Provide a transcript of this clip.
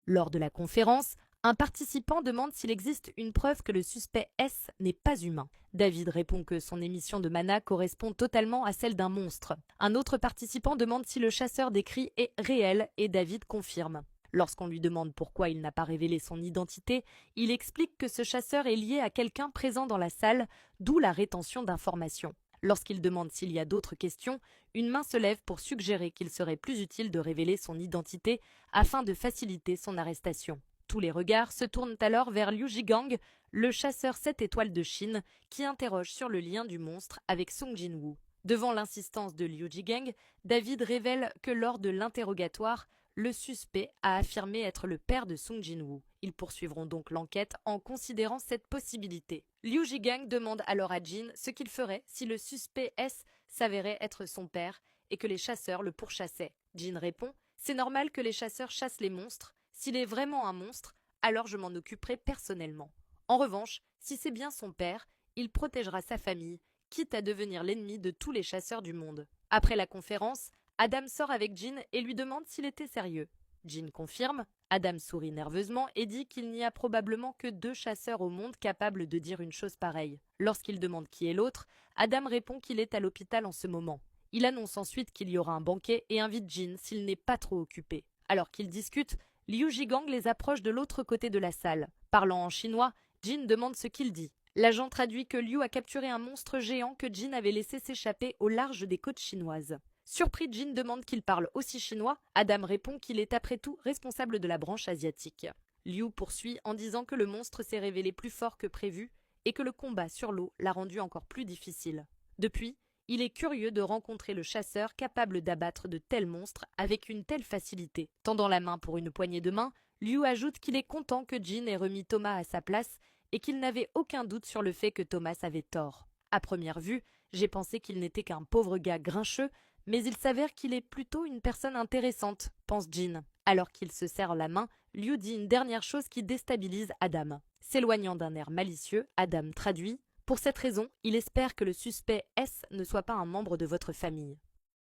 Lors de la conférence, un participant demande s'il existe une preuve que le suspect S n'est pas humain. David répond que son émission de mana correspond totalement à celle d'un monstre. Un autre participant demande si le chasseur décrit est réel et David confirme. Lorsqu'on lui demande pourquoi il n'a pas révélé son identité, il explique que ce chasseur est lié à quelqu'un présent dans la salle, d'où la rétention d'informations. Lorsqu'il demande s'il y a d'autres questions, une main se lève pour suggérer qu'il serait plus utile de révéler son identité afin de faciliter son arrestation. Tous les regards se tournent alors vers Liu Jigang, le chasseur 7 étoiles de Chine, qui interroge sur le lien du monstre avec Song Jin-woo. Devant l'insistance de Liu Jigang, David révèle que lors de l'interrogatoire, le suspect a affirmé être le père de Song Jin-woo. Ils poursuivront donc l'enquête en considérant cette possibilité. Liu Jigang demande alors à Jin ce qu'il ferait si le suspect S s'avérait être son père et que les chasseurs le pourchassaient. Jin répond « C'est normal que les chasseurs chassent les monstres. S'il est vraiment un monstre, alors je m'en occuperai personnellement. En revanche, si c'est bien son père, il protégera sa famille, quitte à devenir l'ennemi de tous les chasseurs du monde. » Après la conférence, Adam sort avec Jin et lui demande s'il était sérieux. Jin confirme, Adam sourit nerveusement et dit qu'il n'y a probablement que 2 chasseurs au monde capables de dire une chose pareille. Lorsqu'il demande qui est l'autre, Adam répond qu'il est à l'hôpital en ce moment. Il annonce ensuite qu'il y aura un banquet et invite Jin s'il n'est pas trop occupé. Alors qu'ils discutent, Liu Jigang les approche de l'autre côté de la salle. Parlant en chinois, Jin demande ce qu'il dit. L'agent traduit que Liu a capturé un monstre géant que Jin avait laissé s'échapper au large des côtes chinoises. Surpris, Jin demande qu'il parle aussi chinois. Adam répond qu'il est après tout responsable de la branche asiatique. Liu poursuit en disant que le monstre s'est révélé plus fort que prévu et que le combat sur l'eau l'a rendu encore plus difficile. Depuis, il est curieux de rencontrer le chasseur capable d'abattre de tels monstres avec une telle facilité. Tendant la main pour une poignée de main, Liu ajoute qu'il est content que Jin ait remis Thomas à sa place et qu'il n'avait aucun doute sur le fait que Thomas avait tort. À première vue, j'ai pensé qu'il n'était qu'un pauvre gars grincheux, mais il s'avère qu'il est plutôt une personne intéressante, pense Jin. Alors qu'il se serre la main, Liu dit une dernière chose qui déstabilise Adam. S'éloignant d'un air malicieux, Adam traduit « Pour cette raison, il espère que le suspect S ne soit pas un membre de votre famille. »